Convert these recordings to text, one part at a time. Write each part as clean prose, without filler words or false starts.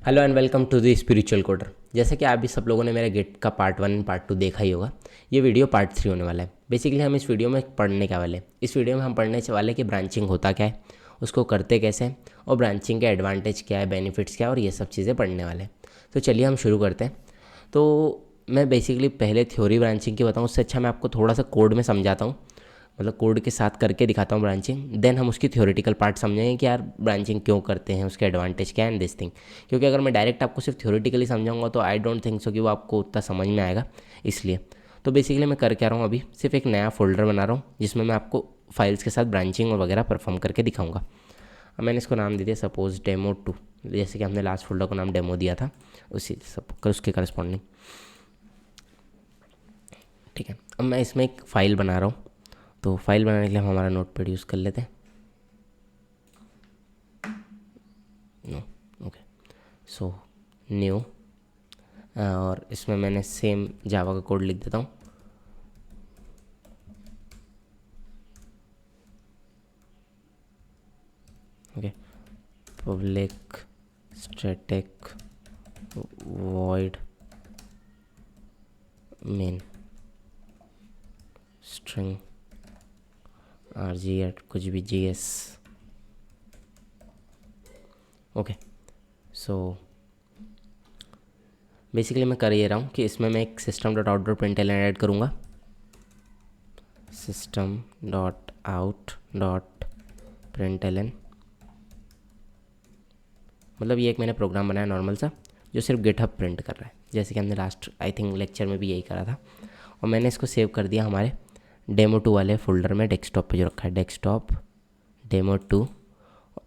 Hello and welcome to the spiritual coder. जैसे कि आप भी सब लोगों ने मेरे गेट का पार्ट 1 पार्ट 2 देखा ही होगा। ये वीडियो पार्ट 3 होने वाला है। बेसिकली हम इस वीडियो में पढ़ने क्या वाले हैं, इस वीडियो में हम पढ़ने वाले कि ब्रांचिंग होता क्या है, उसको करते कैसे हैं और ब्रांचिंग के एडवांटेज क्या है, बेनिफिट्स क्या है और ये सब चीज़ें पढ़ने वाले हैं। तो चलिए हम शुरू करते हैं। तो मैं बेसिकली पहले थ्योरी ब्रांचिंग की बताऊँ, उससे अच्छा मैं आपको थोड़ा सा कोड में समझाता हूँ, मतलब कोड के साथ करके दिखाता हूँ ब्रांचिंग। देन हम उसकी थ्योरेटिकल पार्ट समझेंगे कि यार ब्रांचिंग क्यों करते हैं, उसके एडवांटेज क्या है एंड दिस थिंग। क्योंकि अगर मैं डायरेक्ट आपको सिर्फ थ्योरेटिकली समझाऊंगा तो आई डोंट थिंक सो कि वो आपको उतना समझ में आएगा। इसलिए तो बेसिकली मैं कर क्या रहा हूँ, अभी सिर्फ एक नया फोल्डर बना रहा हूँ जिसमें मैं आपको फाइल्स के साथ ब्रांचिंग और वगैरह परफॉर्म करके दिखाऊंगा। अब मैंने इसको नाम दे दिया सपोज डेमो 2, जैसे कि हमने लास्ट फोल्डर को नाम डेमो दिया था उसी सब उसके करस्पॉन्डिंग। ठीक है, अब मैं इसमें एक फ़ाइल बना रहा हूँ। तो फाइल बनाने के लिए हम हमारा नोटपैड यूज़ कर लेते हैं। नो, ओके, सो न्यू, और इसमें मैंने सेम जावा का कोड लिख देता हूँ। Okay, public static void main string RG at कुछ भी GS। ओके, सो बेसिकली मैं कर ये रहा हूँ कि इसमें मैं एक system dot out dot print add करूँगा। System dot out dot print, मतलब ये एक मैंने प्रोग्राम बनाया नॉर्मल सा जो सिर्फ गिटहब प्रिंट कर रहा है, जैसे कि हमने लास्ट आई थिंक लेक्चर में भी यही करा था। और मैंने इसको सेव कर दिया हमारे डेमो 2 वाले फोल्डर में, डेस्कटॉप पे जो रखा है डेस्कटॉप डेमो 2।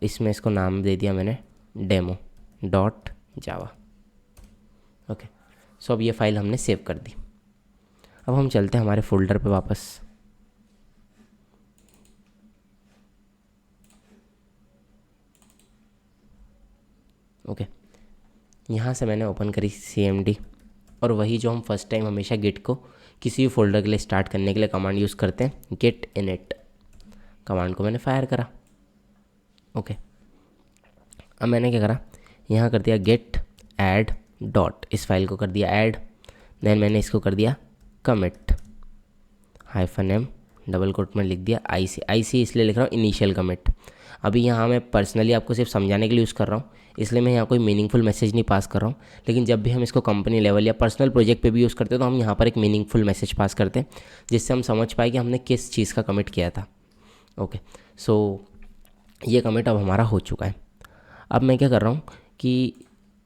इसमें इसको नाम दे दिया मैंने डेमो डॉट जावा। ओके, सो अब ये फाइल हमने सेव कर दी। अब हम चलते हैं हमारे फोल्डर पे वापस। ओके, यहाँ से मैंने ओपन करी CMD, और वही जो हम फर्स्ट टाइम हमेशा गिट को किसी भी फोल्डर के लिए स्टार्ट करने के लिए कमांड यूज़ करते हैं, गेट इनिट कमांड को मैंने फायर करा। ओके, अब मैंने क्या करा, यहाँ कर दिया गेट ऐड डॉट, इस फाइल को कर दिया ऐड। देन मैंने इसको कर दिया कमिट -m डबल कोट में लिख दिया IC इसलिए लिख रहा हूँ इनिशियल कमिट। अभी यहाँ मैं पर्सनली आपको सिर्फ समझाने के लिए यूज़ कर रहा हूँ, इसलिए मैं यहाँ कोई मीनिंगफुल मैसेज नहीं पास कर रहा हूँ। लेकिन जब भी हम इसको कंपनी लेवल या पर्सनल प्रोजेक्ट पे भी यूज़ करते हैं तो हम यहाँ पर एक मीनिंगफुल मैसेज पास करते हैं जिससे हम समझ पाए कि हमने किस चीज़ का कमिट किया था। ओके, सो ये कमिट अब हमारा हो चुका है। अब मैं क्या कर रहा हूँ कि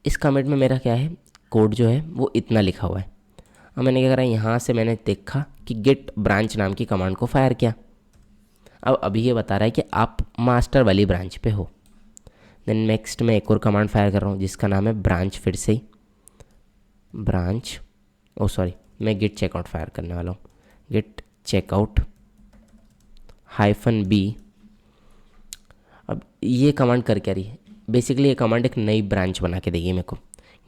इस कमिट में मेरा क्या है, कोड जो है वो इतना लिखा हुआ है। अब मैंने क्या करा, यहाँ से मैंने देखा कि गेट ब्रांच नाम की कमांड को फायर किया। अब अभी ये बता रहा है कि आप मास्टर वाली ब्रांच पे हो। देन नेक्स्ट मैं एक और कमांड फायर कर रहा हूँ जिसका नाम है ब्रांच, फिर से ही ब्रांच, ओ सॉरी, मैं गिट चेकआउट फायर करने वाला हूँ। Git checkout -b। अब ये कमांड कर क्या रही है, बेसिकली ये कमांड एक नई ब्रांच बना के देगी मेरे को।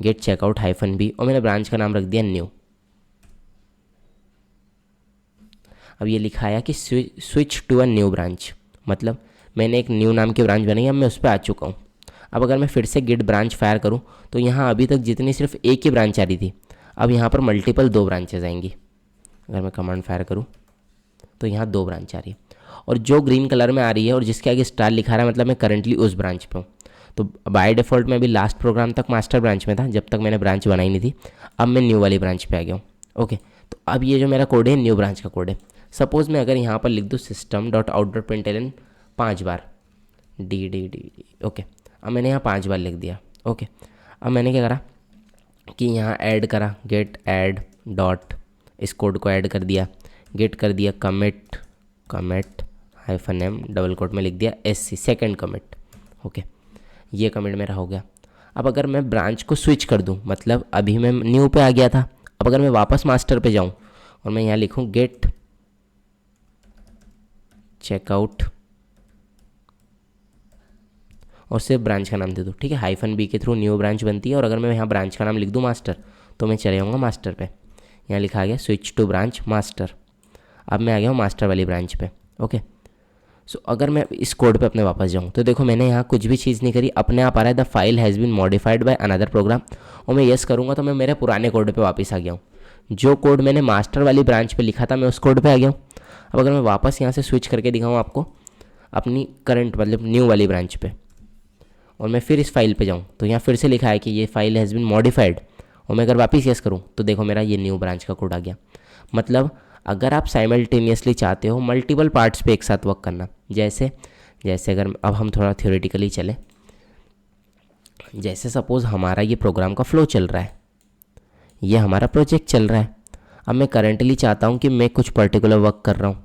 गेट चेकआउट -b, और मैंने ब्रांच का नाम रख दिया न्यू। अब ये लिखा है कि switch to a new branch, मतलब मैंने एक न्यू नाम की ब्रांच बनाई, अब मैं उस पर आ चुका हूँ। अब अगर मैं फिर से गिट ब्रांच फायर करूँ तो यहाँ अभी तक जितनी सिर्फ एक ही ब्रांच आ रही थी, अब यहाँ पर मल्टीपल 2 ब्रांचेज आएंगी। अगर मैं कमांड फायर करूँ तो यहाँ 2 ब्रांच आ रही है, और जो ग्रीन कलर में आ रही है और जिसके आगे स्टार लिखा रहा है मतलब मैं करंटली उस ब्रांच पे हूँ। तो बाय डिफ़ॉल्ट मैं अभी लास्ट प्रोग्राम तक मास्टर ब्रांच में था जब तक मैंने ब्रांच बनाई नहीं थी। अब मैं न्यू वाली ब्रांच पे आ गया हूँ। ओके, तो अब ये जो मेरा कोड है न्यू ब्रांच का कोड है। सपोज़ मैं अगर यहाँ पर लिख दूँ system dot out dot print 5 बार डी। ओके, अब मैंने यहाँ 5 बार लिख दिया। ओके, अब मैंने क्या करा कि यहाँ ऐड करा, गेट ऐड डॉट, इस कोड को ऐड कर दिया, गेट कर दिया कमिट -m डबल कोट में लिख दिया SC सेकेंड कमिट। ओके, ये कमिट मेरा हो गया। अब अगर मैं ब्रांच को स्विच कर दूँ, मतलब अभी मैं न्यू पे आ गया था, अब अगर मैं वापस मास्टर पे जाऊँ और मैं यहाँ लिखूँ गेट चेकआउट और सिर्फ ब्रांच का नाम दे दूँ, ठीक है, -b के थ्रू न्यू ब्रांच बनती है। और अगर मैं यहाँ ब्रांच का नाम लिख दूँ मास्टर, तो मैं चले जाऊँगा मास्टर पे। यहाँ लिखा गया स्विच टू ब्रांच मास्टर। अब मैं आ गया हूँ मास्टर वाली ब्रांच पे। ओके, सो अगर मैं इस कोड पे अपने वापस जाऊँ तो देखो मैंने यहाँ कुछ भी चीज़ नहीं करी, अपने आप आ रहा है the file has been modified by another program, और मैं यस करूँगा तो मैं मेरे पुराने कोड पे वापस आ गया हूँ। जो कोड मैंने मास्टर वाली ब्रांच पे लिखा था मैं उस कोड पे आ गया हूँ। अब अगर मैं वापस यहाँ से स्विच करके दिखाऊँ आपको अपनी करंट मतलब न्यू वाली ब्रांच पे, और मैं फिर इस फाइल पे जाऊँ तो यहाँ फिर से लिखा है कि ये फाइल हैज़ बीन मॉडिफाइड, और मैं अगर वापस यस करूँ तो देखो मेरा ये न्यू ब्रांच का कोड आ गया। मतलब अगर आप साइमल्टेनियसली चाहते हो मल्टीपल पार्ट्स पे एक साथ वर्क करना, जैसे जैसे अगर अब हम थोड़ा थ्योरेटिकली चले, जैसे सपोज़ हमारा ये प्रोग्राम का फ्लो चल रहा है, ये हमारा प्रोजेक्ट चल रहा है। अब मैं करंटली चाहता हूँ कि मैं कुछ पर्टिकुलर वर्क कर रहा हूँ,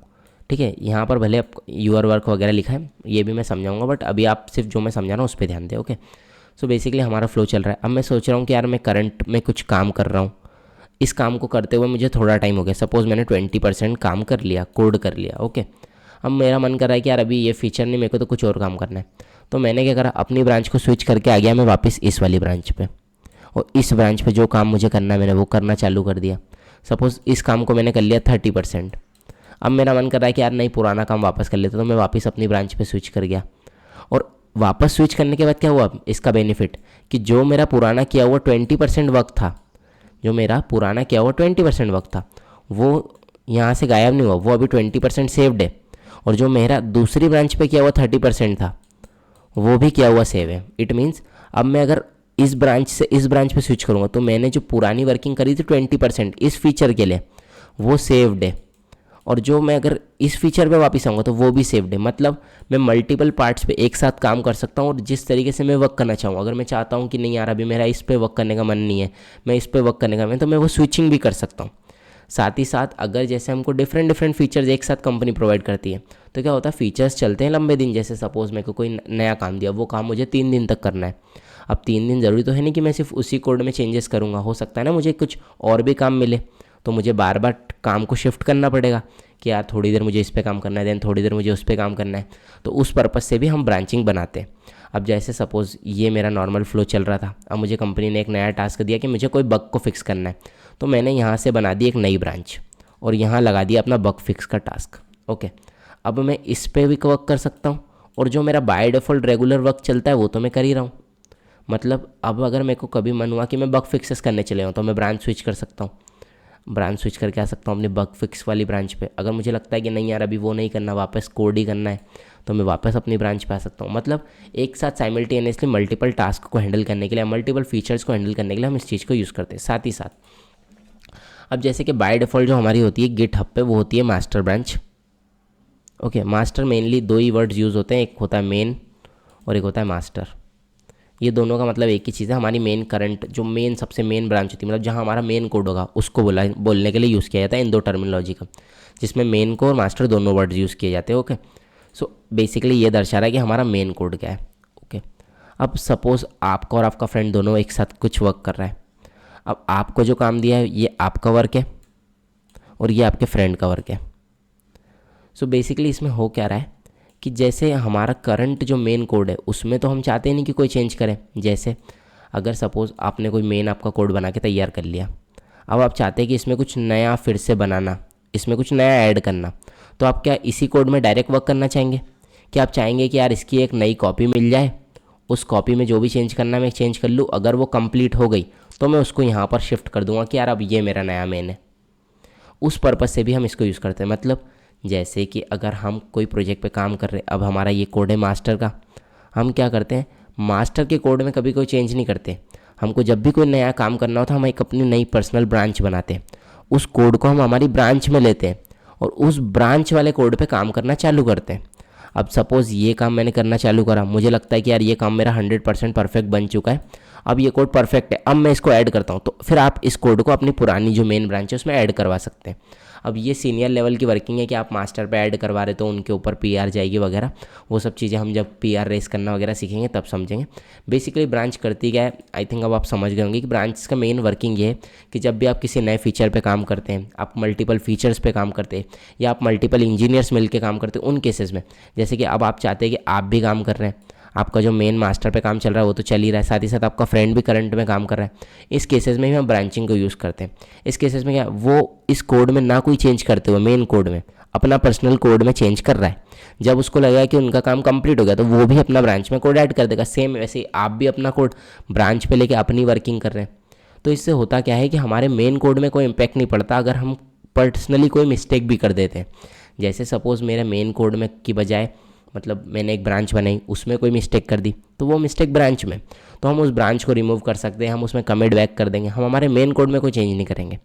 ठीक है। यहाँ पर भले यूर वर्क वगैरह लिखा है, ये भी मैं समझाऊंगा, बट अभी आप सिर्फ जो मैं समझा रहा हूँ उस पर ध्यान दें, ओके। सो बेसिकली हमारा फ्लो चल रहा है। अब मैं सोच रहा हूँ कि यार मैं करंट में कुछ काम कर रहा हूँ, इस काम को करते हुए मुझे थोड़ा टाइम हो गया, सपोज़ मैंने 20% काम कर लिया, कोड कर लिया, ओके। अब मेरा मन कर रहा है कि यार अभी ये फीचर नहीं, मेरे को तो कुछ और काम करना है। तो मैंने क्या करा, अपनी ब्रांच को स्विच करके आ गया मैं वापस इस वाली ब्रांच पे, और इस ब्रांच पे जो काम मुझे करना है मैंने वो करना चालू कर दिया। सपोज़ इस काम को मैंने कर लिया 30%। अब मेरा मन कर रहा है कि यार नहीं पुराना काम वापस कर लेता, तो मैं वापस अपनी ब्रांच पे स्विच कर गया। और वापस स्विच करने के बाद क्या हुआ, इसका बेनिफिट कि जो मेरा पुराना किया हुआ 20% वर्क था, जो मेरा पुराना किया हुआ 20% वर्क था वो यहाँ से गायब नहीं हुआ, वो अभी 20% सेव्ड है। और जो मेरा दूसरी ब्रांच पे किया हुआ 30% था वो भी किया हुआ सेव है। इट मीन्स अब मैं अगर इस ब्रांच से इस ब्रांच पे स्विच करूँगा तो मैंने जो पुरानी वर्किंग करी थी 20% इस फीचर के लिए वो सेव्ड है, और जो मैं अगर इस फीचर पे वापस आऊँगा तो वो भी सेव्ड है। मतलब मैं मल्टीपल पार्ट्स पे एक साथ काम कर सकता हूँ और जिस तरीके से मैं वर्क करना चाहूँ। अगर मैं चाहता हूँ कि नहीं यार अभी मेरा इस पे वर्क करने का मन नहीं है, मैं इस पे वर्क करने का मन, तो मैं वो स्विचिंग भी कर सकता हूँ। साथ ही साथ अगर जैसे हमको डिफरेंट डिफरेंट फीचर्स एक साथ कंपनी प्रोवाइड करती है तो क्या होता है, फीचर्स चलते हैं लंबे दिन। जैसे सपोज़ मेरे को कोई नया काम दिया, वो काम मुझे 3 दिन तक करना है। अब 3 दिन ज़रूरी तो है नहीं कि मैं सिर्फ उसी कोड में चेंजेस करूँगा, हो सकता है ना मुझे कुछ और भी काम मिले, तो मुझे बार बार काम को शिफ्ट करना पड़ेगा कि यार थोड़ी देर मुझे इस पे काम करना है, देन थोड़ी देर मुझे उस पे काम करना है। तो उस पर्पज़ से भी हम ब्रांचिंग बनाते हैं। अब जैसे सपोज़ ये मेरा नॉर्मल फ्लो चल रहा था, अब मुझे कंपनी ने एक नया टास्क दिया कि मुझे कोई बग को फिक्स करना है, तो मैंने यहाँ से बना दी एक नई ब्रांच और यहाँ लगा दिया अपना बग फिक्स का टास्क, ओके। अब मैं इस पे भी वर्क कर सकता हूँ, और जो मेरा बाय डिफ़ॉल्ट रेगुलर वर्क चलता है वो तो मैं कर ही रहा हूँ। मतलब अब अगर मेरे को कभी मन हुआ कि मैं बग फिक्सेस करने चले हूँ तो मैं ब्रांच स्विच कर सकता हूँ, ब्रांच स्विच करके आ सकता हूँ अपनी बग फिक्स वाली ब्रांच पे। अगर मुझे लगता है कि नहीं यार अभी वो नहीं करना, वापस कोड ही करना है, तो मैं वापस अपनी ब्रांच पे आ सकता हूँ। मतलब एक साथ साइमल्टेनियसली मल्टीपल टास्क को हैंडल करने के लिए, मल्टीपल फीचर्स को हैंडल करने के लिए हम इस चीज़ को यूज़ करते हैं। साथ ही साथ अब जैसे कि बाय डिफ़ॉल्ट जो हमारी होती है गिटहब पे, वो होती है master branch, okay. Master mainly 2 ही वर्ड्स यूज़ होते हैं, एक होता है मेन और एक होता है मास्टर। ये दोनों का मतलब एक ही चीज़ है। हमारी मेन करंट जो मेन सबसे मेन ब्रांच होती है, मतलब जहाँ हमारा मेन कोड होगा उसको बोलने के लिए यूज़ किया जाता है इन दो टर्मिनोलॉजी का, जिसमें मेन को और मास्टर दोनों वर्ड्स यूज़ किए जाते हैं, ओके। सो बेसिकली ये दर्शा रहा है कि हमारा मेन कोड क्या है, ओके। अब सपोज़ आपका और आपका फ्रेंड दोनों एक साथ कुछ वर्क कर रहा है। अब आपको जो काम दिया है ये आपका वर्क है और ये आपके फ्रेंड का वर्क है। सो बेसिकली इसमें हो क्या रहा है कि जैसे हमारा करंट जो मेन कोड है उसमें तो हम चाहते नहीं कि कोई चेंज करें। जैसे अगर सपोज़ आपने कोई मेन आपका कोड बना के तैयार कर लिया, अब आप चाहते हैं कि इसमें कुछ नया फिर से बनाना, इसमें कुछ नया ऐड करना, तो आप क्या इसी कोड में डायरेक्ट वर्क करना चाहेंगे कि आप चाहेंगे कि यार इसकी एक नई कॉपी मिल जाए, उस कॉपी में जो भी चेंज करना मैं चेंज कर लूँ, अगर वो कंप्लीट हो गई तो मैं उसको यहाँ पर शिफ्ट कर दूंगा कि यार अब ये मेरा नया मेन है। उस पर्पज़ से भी हम इसको यूज़ करते हैं। मतलब जैसे कि अगर हम कोई प्रोजेक्ट पे काम कर रहे हैं, अब हमारा ये कोड है मास्टर का, हम क्या करते हैं मास्टर के कोड में कभी कोई चेंज नहीं करते। हमको जब भी कोई नया काम करना होता है हम एक अपनी नई पर्सनल ब्रांच बनाते हैं, उस कोड को हम हमारी ब्रांच में लेते हैं और उस ब्रांच वाले कोड पे काम करना चालू करते हैं। अब सपोज़ ये काम मैंने करना चालू करा, मुझे लगता है कि यार ये काम मेरा 100% परफेक्ट बन चुका है, अब ये कोड परफेक्ट है, अब मैं इसको ऐड करता हूँ, तो फिर आप इस कोड को अपनी पुरानी जो मेन ब्रांच है उसमें ऐड करवा सकते हैं। अब ये सीनियर लेवल की वर्किंग है कि आप मास्टर पे ऐड करवा रहे तो उनके ऊपर पीआर जाएगी वगैरह, वो सब चीज़ें हम जब पीआर रेस करना वगैरह सीखेंगे तब समझेंगे। बेसिकली ब्रांच करती क्या है, आई थिंक अब आप समझ गए होंगे कि ब्रांच का मेन वर्किंग ये है कि जब भी आप किसी नए फीचर पे काम करते हैं, आप मल्टीपल फीचर्स पे काम करते हैं या आप मल्टीपल इंजीनियर्स मिलकर काम करते हैं, उन केसेस में जैसे कि अब आप चाहते हैं कि आप भी काम कर रहे हैं, आपका जो मेन मास्टर पे काम चल रहा है वो तो चल ही रहा है, साथ ही साथ आपका फ्रेंड भी करंट में काम कर रहा है। इस केसेस में भी हम ब्रांचिंग को यूज़ करते हैं। इस केसेस में क्या, वो इस कोड में ना कोई चेंज करते हुए मेन कोड में अपना पर्सनल कोड में चेंज कर रहा है। जब उसको लगेगा कि उनका काम कंप्लीट हो गया तो वो भी अपना ब्रांच में कोड ऐड कर देगा। सेम वैसे ही आप भी अपना कोड ब्रांच पे लेके अपनी वर्किंग कर रहे हैं। तो इससे होता क्या है कि हमारे मेन कोड में कोई इम्पैक्ट नहीं पड़ता अगर हम पर्सनली कोई मिस्टेक भी कर देते हैं। जैसे सपोज़ मेरे मेन कोड में की बजाय मतलब मैंने एक ब्रांच बनाई, उसमें कोई मिस्टेक कर दी, तो वो मिस्टेक ब्रांच में, तो हम उस ब्रांच को रिमूव कर सकते हैं, हम उसमें कमिट बैक कर देंगे, हम हमारे मेन कोड में कोई चेंज नहीं करेंगे।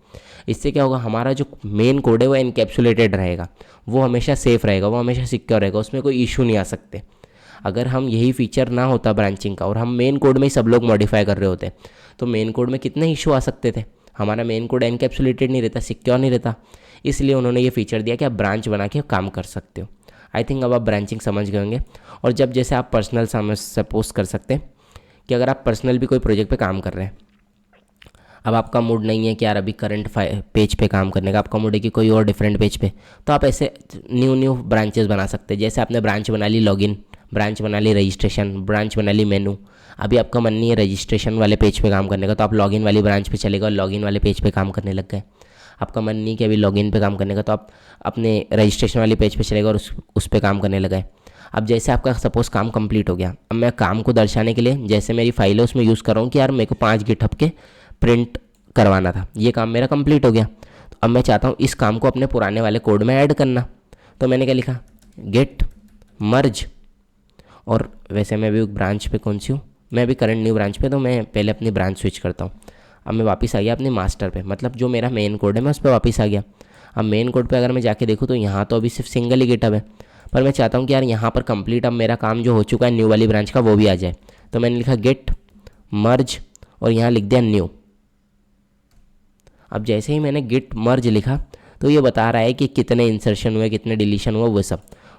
इससे क्या होगा, हमारा जो मेन कोड है वो एनकैप्सुलेटेड रहेगा, वो हमेशा सेफ रहेगा, वो हमेशा सिक्योर रहेगा, उसमें कोई इशू नहीं आ सकते। अगर हम यही फीचर ना होता ब्रांचिंग का और हम मेन कोड में ही सब लोग मॉडिफाई कर रहे होते तो मेन कोड में कितने इशू आ सकते थे। हमारा मेन कोड एनकैप्सुलेटेड नहीं रहता, सिक्योर नहीं रहता, इसलिए उन्होंने ये फीचर दिया कि आप ब्रांच बना के काम कर सकते हो। आई थिंक अब आप ब्रांचिंग समझ गए होंगे। और जब जैसे आप पर्सनल समझ सपोज कर सकते हैं कि अगर आप पर्सनल भी कोई प्रोजेक्ट पे काम कर रहे हैं, अब आपका मूड नहीं है कि यार अभी करंट पेज पे काम करने का, आपका मूड है कि कोई और डिफरेंट पेज पे, तो आप ऐसे न्यू ब्रांचेस बना सकते हैं। जैसे आपने ब्रांच बना ली लॉगिन, ब्रांच बना ली रजिस्ट्रेशन, ब्रांच बना ली मेनू। अभी आपका मन नहीं है रजिस्ट्रेशन वाले पेज पे काम करने का, तो आप लॉगिन वाली ब्रांच पे चलेगा और लॉगिन वाले पेज पे काम करने लग गए। आपका मन नहीं कि अभी लॉगिन पे काम करने का, तो आप अपने रजिस्ट्रेशन वाले पेज पे चलेगा और उस पे काम करने लगा है। अब जैसे आपका सपोज़ काम कंप्लीट हो गया, अब मैं काम को दर्शाने के लिए जैसे मेरी फाइल है उसमें यूज़ कर रहा हूँ कि यार मेरे को 5 गिटहब के प्रिंट करवाना था, ये काम मेरा कंप्लीट हो गया। तो अब मैं चाहता हूँ इस काम को अपने पुराने वाले कोड में ऐड करना, तो मैंने क्या लिखा, गेट मर्ज। और वैसे मैं भी ब्रांच पे कौन सी हूँ, मैं अभी करंट न्यू ब्रांच पे, तो मैं पहले अपनी ब्रांच स्विच करता हूँ। अब मैं वापस आ गया अपने मास्टर पे, मतलब जो मेरा मेन कोड है मैं उस पर वापस आ गया। अब मेन कोड पे अगर मैं जाके देखूँ तो यहाँ तो अभी सिर्फ सिंगल ही गिटहब है, पर मैं चाहता हूँ कि यार यहाँ पर कंप्लीट अब मेरा काम जो हो चुका है न्यू वाली ब्रांच का वो भी आ जाए। तो मैंने लिखा गेट मर्ज और यहाँ लिख दिया न्यू। अब जैसे ही मैंने गिट मर्ज लिखा तो ये बता रहा है कि कितने इंसर्शन हुए, कितने डिलीशन हुए,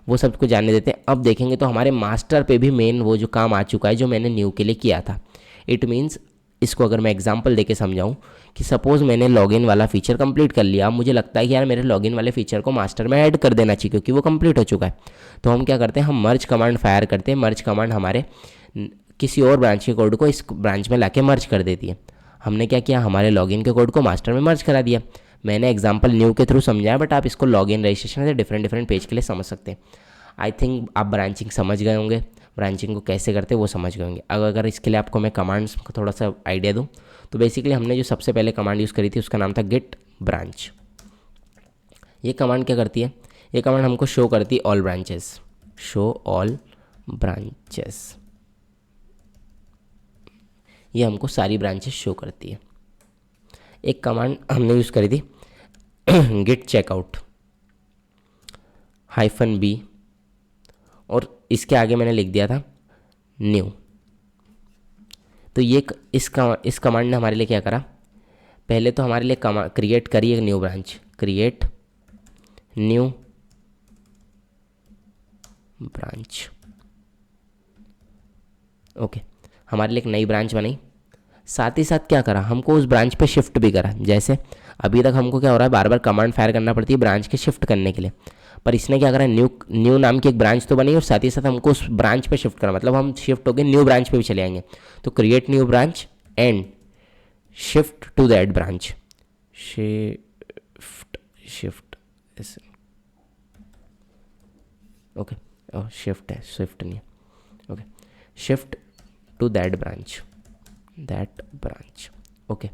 वो सब को जानने देते हैं। अब देखेंगे तो हमारे मास्टर पे भी मेन वो जो काम आ चुका है जो मैंने न्यू के लिए किया था। इट मीन्स इसको अगर मैं एग्जांपल देके समझाऊं कि सपोज़ मैंने लॉगिन वाला फीचर कंप्लीट कर लिया, अब मुझे लगता है कि यार मेरे लॉगिन वाले फीचर को मास्टर में ऐड कर देना चाहिए क्योंकि वो कंप्लीट हो चुका है। तो हम क्या करते हैं, हम मर्ज कमांड फायर करते हैं। मर्ज कमांड हमारे किसी और ब्रांच के कोड को इस ब्रांच में लाके मर्ज कर देती है। हमने क्या किया, हमारे लॉगिन के कोड को मास्टर में मर्ज करा दिया। मैंने एग्जांपल न्यू के थ्रू समझाया, बट आप इसको लॉगिन रजिस्ट्रेशन से डिफरेंट पेज के लिए समझ सकते हैं। आई थिंक आप ब्रांचिंग समझ गए होंगे, ब्रांचिंग को कैसे करते हैं वो समझ गए होंगे। अगर इसके लिए आपको मैं कमांड्स को थोड़ा सा आइडिया दूँ तो बेसिकली हमने जो सबसे पहले कमांड यूज़ करी थी उसका नाम था गेट ब्रांच। ये कमांड क्या करती है, ये कमांड हमको शो करती है all branches, show all branches, ये हमको सारी ब्रांचेस शो करती है। एक कमांड हमने यूज़ करी थी गेट चेकआउट -b और इसके आगे मैंने लिख दिया था न्यू। तो ये इस कमांड ने हमारे लिए क्या करा, पहले तो हमारे लिए क्रिएट करी एक new branch, create new branch. Okay, हमारे लिए एक नई ब्रांच बनाई। साथ ही साथ क्या करा, हमको उस ब्रांच पे शिफ्ट भी करा। जैसे अभी तक हमको क्या हो रहा है, बार बार कमांड फायर करना पड़ती है ब्रांच के शिफ्ट करने के लिए, पर इसने क्या करा, न्यू नाम की एक ब्रांच तो बनी और साथ ही साथ हमको उस ब्रांच पे शिफ्ट करा, मतलब हम शिफ्ट होकर न्यू ब्रांच पे भी चले आएंगे। तो create new branch and shift to that branch, shift okay, shift है, स्विफ्ट नहीं है। Okay, shift to that branch, okay,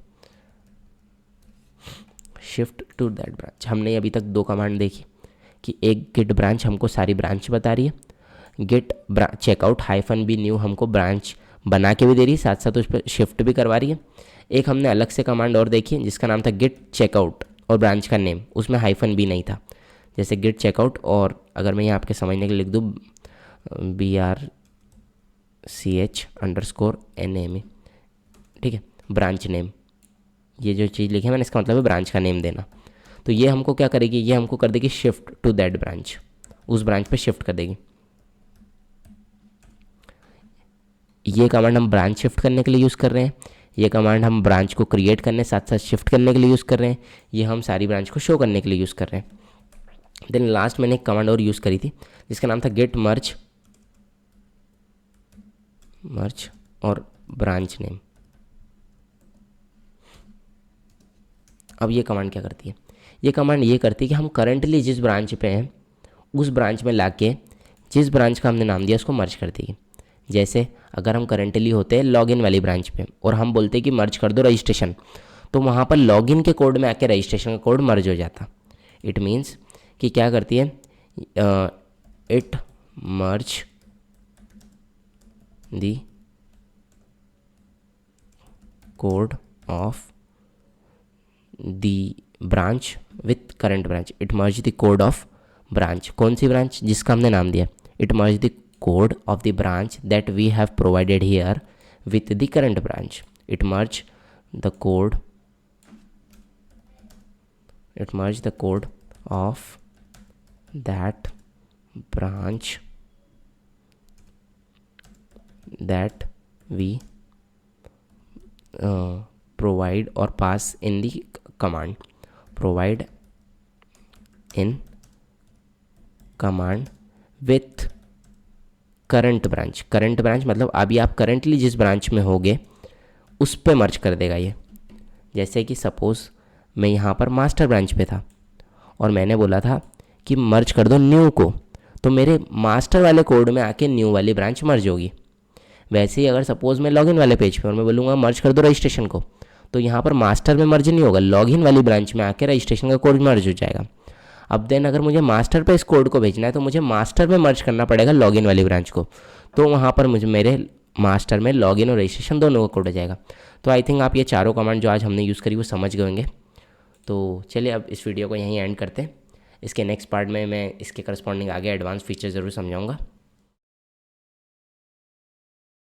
shift to that branch. हमने अभी तक 2 कमांड देखी कि एक गेट ब्रांच हमको सारी ब्रांच बता रही है, गेट चेकआउट -b न्यू हमको ब्रांच बना के भी दे रही है, साथ साथ उस पर शिफ्ट भी करवा रही है। एक हमने अलग से कमांड और देखी जिसका नाम था गेट चेकआउट और ब्रांच का नेम, उसमें -b नहीं था। जैसे गेट चेकआउट और अगर मैं यहाँ आपके समझने के लिए लिख दूँ BRCH_NAME, ठीक है, ब्रांच नेम, ये जो चीज़ लिखी है मैंने इसका मतलब है ब्रांच का नेम देना। तो ये हमको क्या करेगी, ये हमको कर देगी शिफ्ट टू दैट ब्रांच, उस ब्रांच पे शिफ्ट कर देगी। ये कमांड हम ब्रांच शिफ्ट करने के लिए यूज़ कर रहे हैं, ये कमांड हम ब्रांच को क्रिएट करने साथ साथ शिफ्ट करने के लिए यूज़ कर रहे हैं, ये हम सारी ब्रांच को शो करने के लिए यूज़ कर रहे हैं। देन लास्ट मैंने एक कमांड और यूज़ करी थी जिसका नाम था गेट मर्ज मर्ज और ब्रांच नेम। अब ये कमांड क्या करती है? ये कमांड ये करती है कि हम करंटली जिस ब्रांच पे हैं उस ब्रांच में लाके जिस ब्रांच का हमने नाम दिया उसको मर्ज कर देगी। जैसे अगर हम करंटली होते हैं लॉगिन वाली ब्रांच पे और हम बोलते हैं कि मर्ज कर दो रजिस्ट्रेशन, तो वहाँ पर लॉगिन के कोड में आके रजिस्ट्रेशन का कोड मर्ज हो जाता। इट मीन्स कि क्या करती है, it merge the code of the branch with current branch. It merge the code of branch, कौन सी ब्रांच? जिसका हमने नाम दिया। It merge the code of the branch that we have provided here with the current branch. It merge the code, it merge the code of that branch that we provide or pass in the command, provide in command with current branch। current branch मतलब अभी आप currently जिस branch में होगे उस पे मर्ज कर देगा ये। जैसे कि सपोज़ मैं यहाँ पर मास्टर ब्रांच पे था और मैंने बोला था कि मर्ज कर दो न्यू को, तो मेरे मास्टर वाले कोड में आके न्यू वाली ब्रांच मर्ज होगी। वैसे ही अगर सपोज़ मैं लॉगिन वाले पेज पे और मैं बोलूँगा मर्ज कर दो रजिस्ट्रेशन को, तो यहाँ पर मास्टर में मर्ज नहीं होगा, लॉगिन वाली ब्रांच में आके रजिस्ट्रेशन का कोड मर्ज हो जाएगा। अब देन अगर मुझे मास्टर पे इस कोड को भेजना है तो मुझे मास्टर में मर्ज करना पड़ेगा लॉगिन वाली ब्रांच को, तो वहाँ पर मुझे मेरे मास्टर में लॉगिन और रजिस्ट्रेशन दोनों का कोड हो जाएगा। तो आई थिंक आप ये चारों कमांड जो आज हमने यूज़ करी वो समझ गए होंगे। तो चलिए अब इस वीडियो को यहीं एंड करते हैं। इसके नेक्स्ट पार्ट में मैं इसके करस्पॉन्डिंग आगे एडवांस फीचर ज़रूर समझाऊंगा।